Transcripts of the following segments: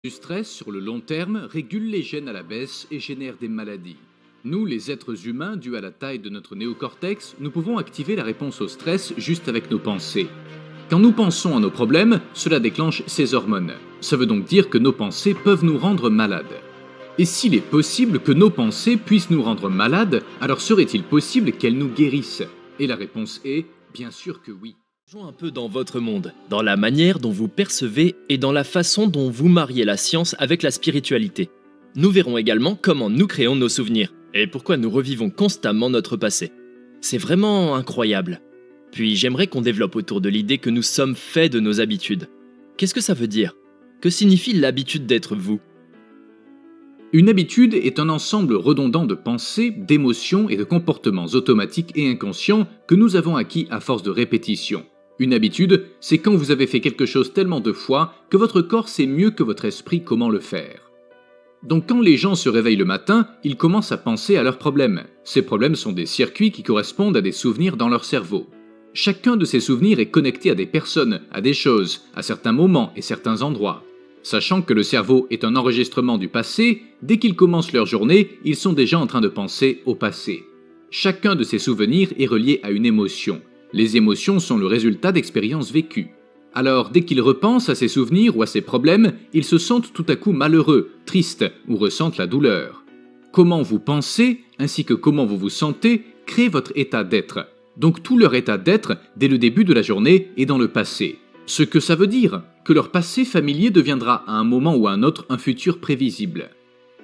Du stress sur le long terme régule les gènes à la baisse et génère des maladies. Nous, les êtres humains, dus à la taille de notre néocortex, nous pouvons activer la réponse au stress juste avec nos pensées. Quand nous pensons à nos problèmes, cela déclenche ces hormones. Ça veut donc dire que nos pensées peuvent nous rendre malades. Et s'il est possible que nos pensées puissent nous rendre malades, alors serait-il possible qu'elles nous guérissent? Et la réponse est, bien sûr que oui. Plongeons un peu dans votre monde, dans la manière dont vous percevez et dans la façon dont vous mariez la science avec la spiritualité. Nous verrons également comment nous créons nos souvenirs et pourquoi nous revivons constamment notre passé. C'est vraiment incroyable. Puis j'aimerais qu'on développe autour de l'idée que nous sommes faits de nos habitudes. Qu'est-ce que ça veut dire? Que signifie l'habitude d'être vous? Une habitude est un ensemble redondant de pensées, d'émotions et de comportements automatiques et inconscients que nous avons acquis à force de répétition. Une habitude, c'est quand vous avez fait quelque chose tellement de fois que votre corps sait mieux que votre esprit comment le faire. Donc quand les gens se réveillent le matin, ils commencent à penser à leurs problèmes. Ces problèmes sont des circuits qui correspondent à des souvenirs dans leur cerveau. Chacun de ces souvenirs est connecté à des personnes, à des choses, à certains moments et certains endroits. Sachant que le cerveau est un enregistrement du passé, dès qu'ils commencent leur journée, ils sont déjà en train de penser au passé. Chacun de ces souvenirs est relié à une émotion. Les émotions sont le résultat d'expériences vécues. Alors, dès qu'ils repensent à ces souvenirs ou à ces problèmes, ils se sentent tout à coup malheureux, tristes ou ressentent la douleur. Comment vous pensez, ainsi que comment vous vous sentez, crée votre état d'être. Donc tout leur état d'être, dès le début de la journée, est dans le passé. Ce que ça veut dire, que leur passé familier deviendra à un moment ou à un autre un futur prévisible.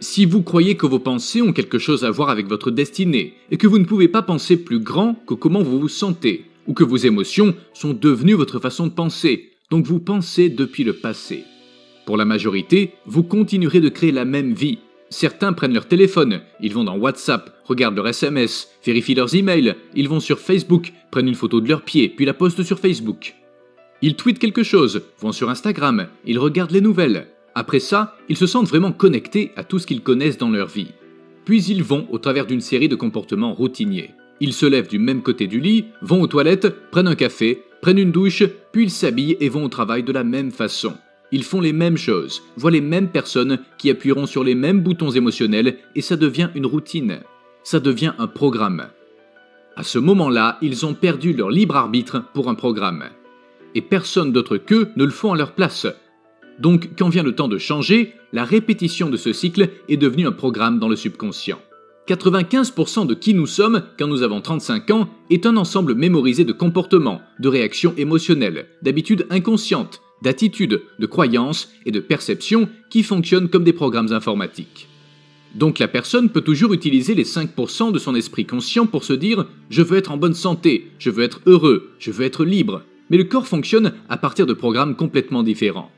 Si vous croyez que vos pensées ont quelque chose à voir avec votre destinée, et que vous ne pouvez pas penser plus grand que comment vous vous sentez, ou que vos émotions sont devenues votre façon de penser, donc vous pensez depuis le passé. Pour la majorité, vous continuerez de créer la même vie. Certains prennent leur téléphone, ils vont dans WhatsApp, regardent leurs SMS, vérifient leurs emails, ils vont sur Facebook, prennent une photo de leurs pieds, puis la postent sur Facebook. Ils tweetent quelque chose, vont sur Instagram, ils regardent les nouvelles. Après ça, ils se sentent vraiment connectés à tout ce qu'ils connaissent dans leur vie. Puis ils vont au travers d'une série de comportements routiniers. Ils se lèvent du même côté du lit, vont aux toilettes, prennent un café, prennent une douche, puis ils s'habillent et vont au travail de la même façon. Ils font les mêmes choses, voient les mêmes personnes qui appuieront sur les mêmes boutons émotionnels et ça devient une routine. Ça devient un programme. À ce moment-là, ils ont perdu leur libre arbitre pour un programme. Et personne d'autre qu'eux ne le font à leur place. Donc, quand vient le temps de changer, la répétition de ce cycle est devenue un programme dans le subconscient. 95% de qui nous sommes quand nous avons 35 ans est un ensemble mémorisé de comportements, de réactions émotionnelles, d'habitudes inconscientes, d'attitudes, de croyances et de perceptions qui fonctionnent comme des programmes informatiques. Donc la personne peut toujours utiliser les 5% de son esprit conscient pour se dire « je veux être en bonne santé, je veux être heureux, je veux être libre ». Mais le corps fonctionne à partir de programmes complètement différents.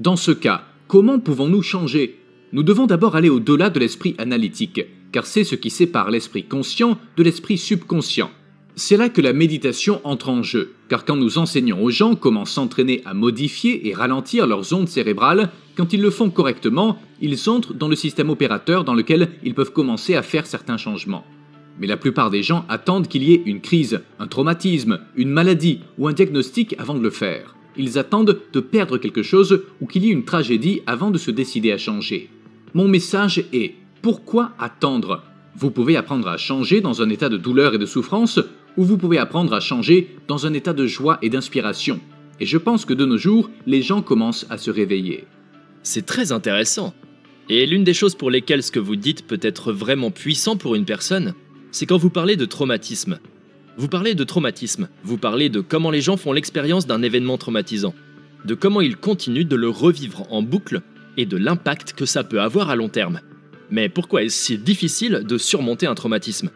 Dans ce cas, comment pouvons-nous changer? Nous devons d'abord aller au-delà de l'esprit analytique, car c'est ce qui sépare l'esprit conscient de l'esprit subconscient. C'est là que la méditation entre en jeu, car quand nous enseignons aux gens comment s'entraîner à modifier et ralentir leurs ondes cérébrales, quand ils le font correctement, ils entrent dans le système opérateur dans lequel ils peuvent commencer à faire certains changements. Mais la plupart des gens attendent qu'il y ait une crise, un traumatisme, une maladie ou un diagnostic avant de le faire. Ils attendent de perdre quelque chose ou qu'il y ait une tragédie avant de se décider à changer. Mon message est, pourquoi attendre? Vous pouvez apprendre à changer dans un état de douleur et de souffrance, ou vous pouvez apprendre à changer dans un état de joie et d'inspiration. Et je pense que de nos jours, les gens commencent à se réveiller. C'est très intéressant. Et l'une des choses pour lesquelles ce que vous dites peut être vraiment puissant pour une personne, c'est quand vous parlez de traumatisme. Vous parlez de traumatisme, vous parlez de comment les gens font l'expérience d'un événement traumatisant, de comment ils continuent de le revivre en boucle et de l'impact que ça peut avoir à long terme. Mais pourquoi est-ce si difficile de surmonter un traumatisme?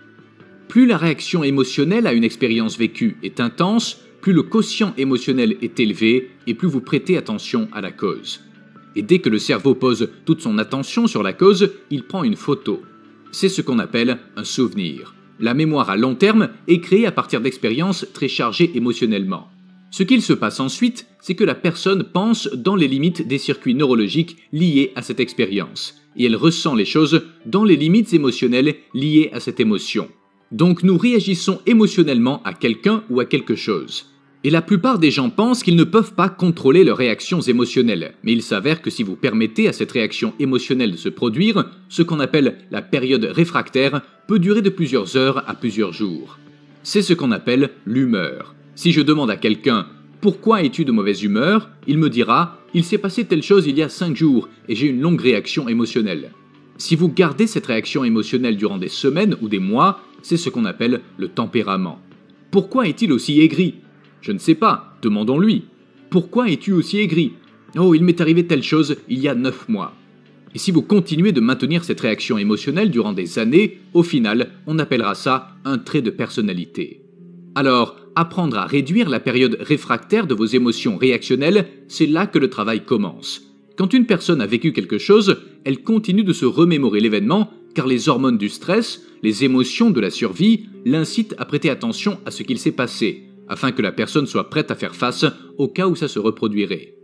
Plus la réaction émotionnelle à une expérience vécue est intense, plus le quotient émotionnel est élevé et plus vous prêtez attention à la cause. Et dès que le cerveau pose toute son attention sur la cause, il prend une photo. C'est ce qu'on appelle un souvenir. La mémoire à long terme est créée à partir d'expériences très chargées émotionnellement. Ce qu'il se passe ensuite, c'est que la personne pense dans les limites des circuits neurologiques liés à cette expérience, et elle ressent les choses dans les limites émotionnelles liées à cette émotion. Donc nous réagissons émotionnellement à quelqu'un ou à quelque chose. Et la plupart des gens pensent qu'ils ne peuvent pas contrôler leurs réactions émotionnelles, mais il s'avère que si vous permettez à cette réaction émotionnelle de se produire, ce qu'on appelle la période réfractaire peut durer de plusieurs heures à plusieurs jours. C'est ce qu'on appelle l'humeur. Si je demande à quelqu'un « Pourquoi es-tu de mauvaise humeur ?», il me dira « Il s'est passé telle chose il y a 5 jours et j'ai une longue réaction émotionnelle ». Si vous gardez cette réaction émotionnelle durant des semaines ou des mois, c'est ce qu'on appelle le tempérament. Pourquoi est-il aussi aigri ? Je ne sais pas, demandons-lui. Pourquoi es-tu aussi aigri ? Oh, il m'est arrivé telle chose il y a 9 mois. Et si vous continuez de maintenir cette réaction émotionnelle durant des années, au final, on appellera ça un trait de personnalité. Alors, apprendre à réduire la période réfractaire de vos émotions réactionnelles, c'est là que le travail commence. Quand une personne a vécu quelque chose, elle continue de se remémorer l'événement car les hormones du stress, les émotions de la survie, l'incitent à prêter attention à ce qu'il s'est passé, afin que la personne soit prête à faire face au cas où ça se reproduirait.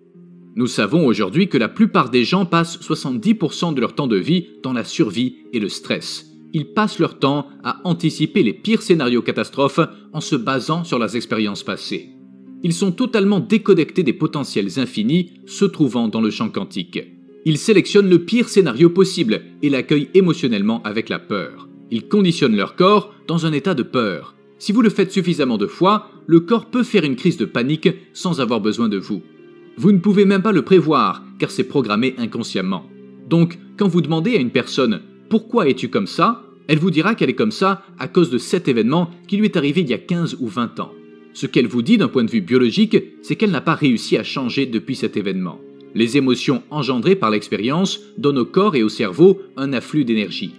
Nous savons aujourd'hui que la plupart des gens passent 70% de leur temps de vie dans la survie et le stress. Ils passent leur temps à anticiper les pires scénarios catastrophes en se basant sur leurs expériences passées. Ils sont totalement déconnectés des potentiels infinis se trouvant dans le champ quantique. Ils sélectionnent le pire scénario possible et l'accueillent émotionnellement avec la peur. Ils conditionnent leur corps dans un état de peur. Si vous le faites suffisamment de fois, le corps peut faire une crise de panique sans avoir besoin de vous. Vous ne pouvez même pas le prévoir car c'est programmé inconsciemment. Donc, quand vous demandez à une personne « Pourquoi es-tu comme ça ?», elle vous dira qu'elle est comme ça à cause de cet événement qui lui est arrivé il y a 15 ou 20 ans. Ce qu'elle vous dit d'un point de vue biologique, c'est qu'elle n'a pas réussi à changer depuis cet événement. Les émotions engendrées par l'expérience donnent au corps et au cerveau un afflux d'énergie.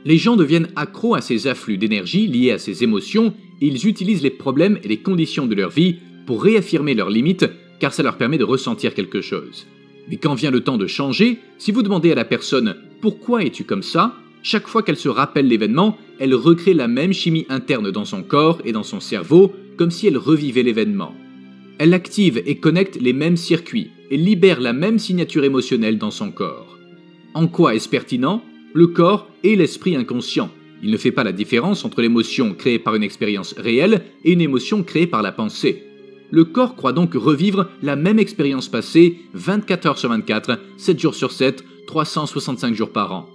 Les gens deviennent accros à ces afflux d'énergie liés à ces émotions et ils utilisent les problèmes et les conditions de leur vie pour réaffirmer leurs limites car ça leur permet de ressentir quelque chose. Mais quand vient le temps de changer, si vous demandez à la personne « Pourquoi es-tu comme ça ?», chaque fois qu'elle se rappelle l'événement, elle recrée la même chimie interne dans son corps et dans son cerveau comme si elle revivait l'événement. Elle active et connecte les mêmes circuits et libère la même signature émotionnelle dans son corps. En quoi est-ce pertinent ? Le corps et l'esprit inconscient. Il ne fait pas la différence entre l'émotion créée par une expérience réelle et une émotion créée par la pensée. Le corps croit donc revivre la même expérience passée 24 heures sur 24, 7 jours sur 7, 365 jours par an.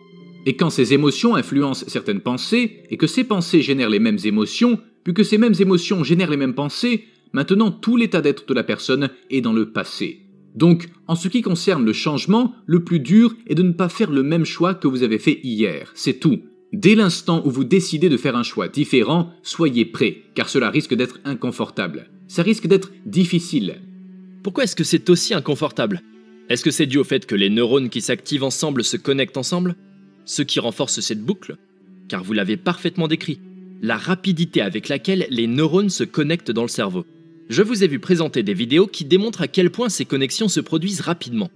Et quand ces émotions influencent certaines pensées, et que ces pensées génèrent les mêmes émotions, puis que ces mêmes émotions génèrent les mêmes pensées, maintenant tout l'état d'être de la personne est dans le passé. Donc, en ce qui concerne le changement, le plus dur est de ne pas faire le même choix que vous avez fait hier, c'est tout. Dès l'instant où vous décidez de faire un choix différent, soyez prêt, car cela risque d'être inconfortable. Ça risque d'être difficile. Pourquoi est-ce que c'est aussi inconfortable ? Est-ce que c'est dû au fait que les neurones qui s'activent ensemble se connectent ensemble ? Ce qui renforce cette boucle ? Car vous l'avez parfaitement décrit. La rapidité avec laquelle les neurones se connectent dans le cerveau. Je vous ai vu présenter des vidéos qui démontrent à quel point ces connexions se produisent rapidement.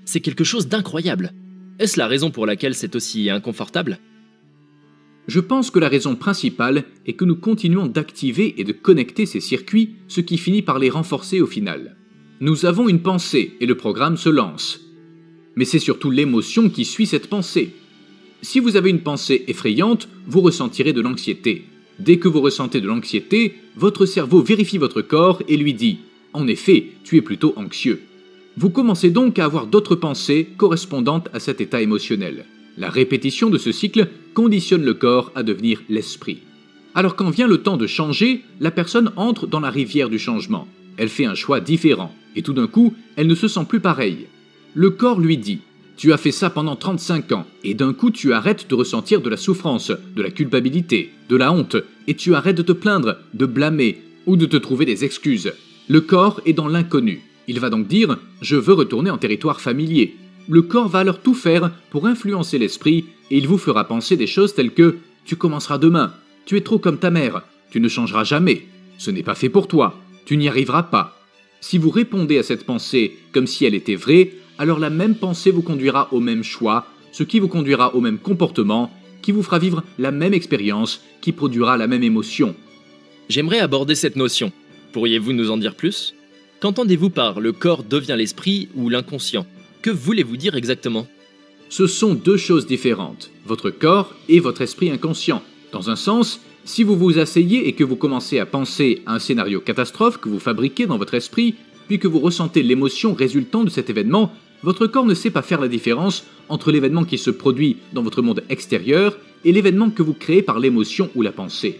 C'est quelque chose d'incroyable. Est-ce la raison pour laquelle c'est aussi inconfortable ? Je pense que la raison principale est que nous continuons d'activer et de connecter ces circuits, ce qui finit par les renforcer au final. Nous avons une pensée et le programme se lance. Mais c'est surtout l'émotion qui suit cette pensée. Si vous avez une pensée effrayante, vous ressentirez de l'anxiété. Dès que vous ressentez de l'anxiété, votre cerveau vérifie votre corps et lui dit « En effet, tu es plutôt anxieux ». Vous commencez donc à avoir d'autres pensées correspondantes à cet état émotionnel. La répétition de ce cycle conditionne le corps à devenir l'esprit. Alors quand vient le temps de changer, la personne entre dans la rivière du changement. Elle fait un choix différent, et tout d'un coup, elle ne se sent plus pareille. Le corps lui dit « Tu as fait ça pendant 35 ans, et d'un coup tu arrêtes de ressentir de la souffrance, de la culpabilité, de la honte, et tu arrêtes de te plaindre, de blâmer, ou de te trouver des excuses. » Le corps est dans l'inconnu. Il va donc dire « Je veux retourner en territoire familier ». Le corps va alors tout faire pour influencer l'esprit et il vous fera penser des choses telles que « Tu commenceras demain, tu es trop comme ta mère, tu ne changeras jamais, ce n'est pas fait pour toi, tu n'y arriveras pas ». Si vous répondez à cette pensée comme si elle était vraie, alors la même pensée vous conduira au même choix, ce qui vous conduira au même comportement, qui vous fera vivre la même expérience, qui produira la même émotion. J'aimerais aborder cette notion. Pourriez-vous nous en dire plus ? Qu'entendez-vous par « le corps devient l'esprit » ou « l'inconscient » ? Que voulez-vous dire exactement ? Ce sont deux choses différentes, votre corps et votre esprit inconscient. Dans un sens, Si vous vous asseyez et que vous commencez à penser à un scénario catastrophe que vous fabriquez dans votre esprit, puis que vous ressentez l'émotion résultant de cet événement, votre corps ne sait pas faire la différence entre l'événement qui se produit dans votre monde extérieur et l'événement que vous créez par l'émotion ou la pensée.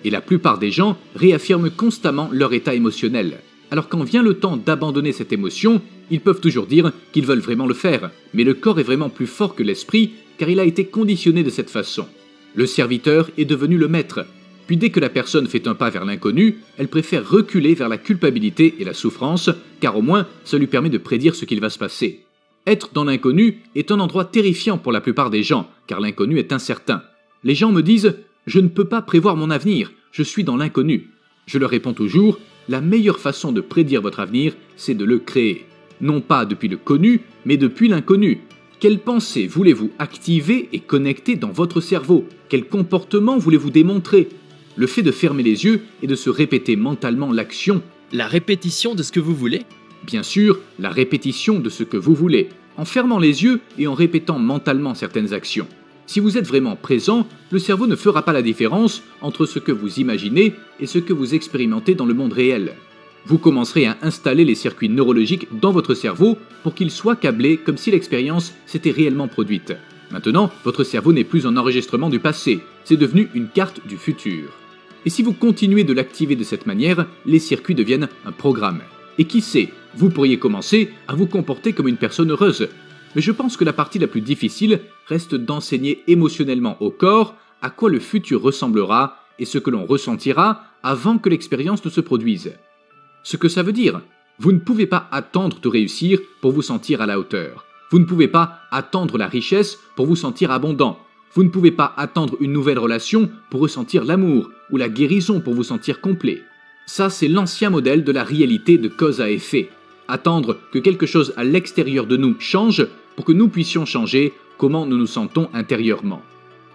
Et la plupart des gens réaffirment constamment leur état émotionnel. Alors quand vient le temps d'abandonner cette émotion, ils peuvent toujours dire qu'ils veulent vraiment le faire, mais le corps est vraiment plus fort que l'esprit car il a été conditionné de cette façon. Le serviteur est devenu le maître. Puis dès que la personne fait un pas vers l'inconnu, elle préfère reculer vers la culpabilité et la souffrance, car au moins ça lui permet de prédire ce qu'il va se passer. Être dans l'inconnu est un endroit terrifiant pour la plupart des gens, car l'inconnu est incertain. Les gens me disent « Je ne peux pas prévoir mon avenir, je suis dans l'inconnu ». Je leur réponds toujours « La meilleure façon de prédire votre avenir, c'est de le créer. Non pas depuis le connu, mais depuis l'inconnu. Quelles pensées voulez-vous activer et connecter dans votre cerveau? Quel comportement voulez-vous démontrer? Le fait de fermer les yeux et de se répéter mentalement l'action. La répétition de ce que vous voulez? Bien sûr, la répétition de ce que vous voulez, en fermant les yeux et en répétant mentalement certaines actions. Si vous êtes vraiment présent, le cerveau ne fera pas la différence entre ce que vous imaginez et ce que vous expérimentez dans le monde réel. Vous commencerez à installer les circuits neurologiques dans votre cerveau pour qu'ils soient câblés comme si l'expérience s'était réellement produite. Maintenant, votre cerveau n'est plus un enregistrement du passé, c'est devenu une carte du futur. Et si vous continuez de l'activer de cette manière, les circuits deviennent un programme. Et qui sait, vous pourriez commencer à vous comporter comme une personne heureuse. Mais je pense que la partie la plus difficile reste d'enseigner émotionnellement au corps à quoi le futur ressemblera et ce que l'on ressentira avant que l'expérience ne se produise. Ce que ça veut dire, vous ne pouvez pas attendre de réussir pour vous sentir à la hauteur. Vous ne pouvez pas attendre la richesse pour vous sentir abondant. Vous ne pouvez pas attendre une nouvelle relation pour ressentir l'amour ou la guérison pour vous sentir complet. Ça, c'est l'ancien modèle de la réalité de cause à effet. Attendre que quelque chose à l'extérieur de nous change pour que nous puissions changer comment nous nous sentons intérieurement.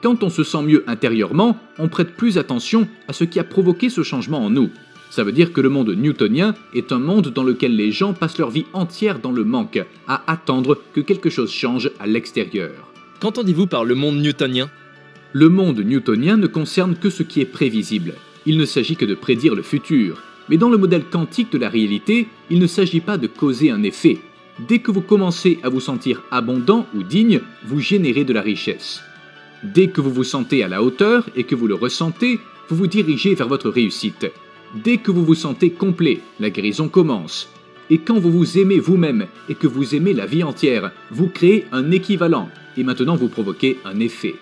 Quand on se sent mieux intérieurement, on prête plus attention à ce qui a provoqué ce changement en nous. Ça veut dire que le monde newtonien est un monde dans lequel les gens passent leur vie entière dans le manque, à attendre que quelque chose change à l'extérieur. Qu'entendez-vous par le monde newtonien? Le monde newtonien ne concerne que ce qui est prévisible. Il ne s'agit que de prédire le futur. Mais dans le modèle quantique de la réalité, il ne s'agit pas de causer un effet. Dès que vous commencez à vous sentir abondant ou digne, vous générez de la richesse. Dès que vous vous sentez à la hauteur et que vous le ressentez, vous vous dirigez vers votre réussite. Dès que vous vous sentez complet, la guérison commence. Et quand vous vous aimez vous-même et que vous aimez la vie entière, vous créez un équivalent et maintenant vous provoquez un effet.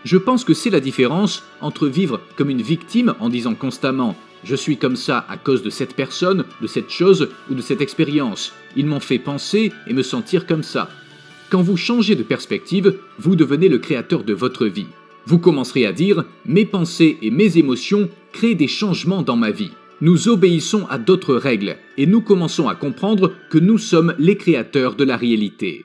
Je pense que c'est la différence entre vivre comme une victime en disant constamment « je suis comme ça à cause de cette personne, de cette chose ou de cette expérience. Ils m'ont fait penser et me sentir comme ça ». Quand vous changez de perspective, vous devenez le créateur de votre vie. Vous commencerez à dire « mes pensées et mes émotions créent des changements dans ma vie ». Nous obéissons à d'autres règles et nous commençons à comprendre que nous sommes les créateurs de la réalité.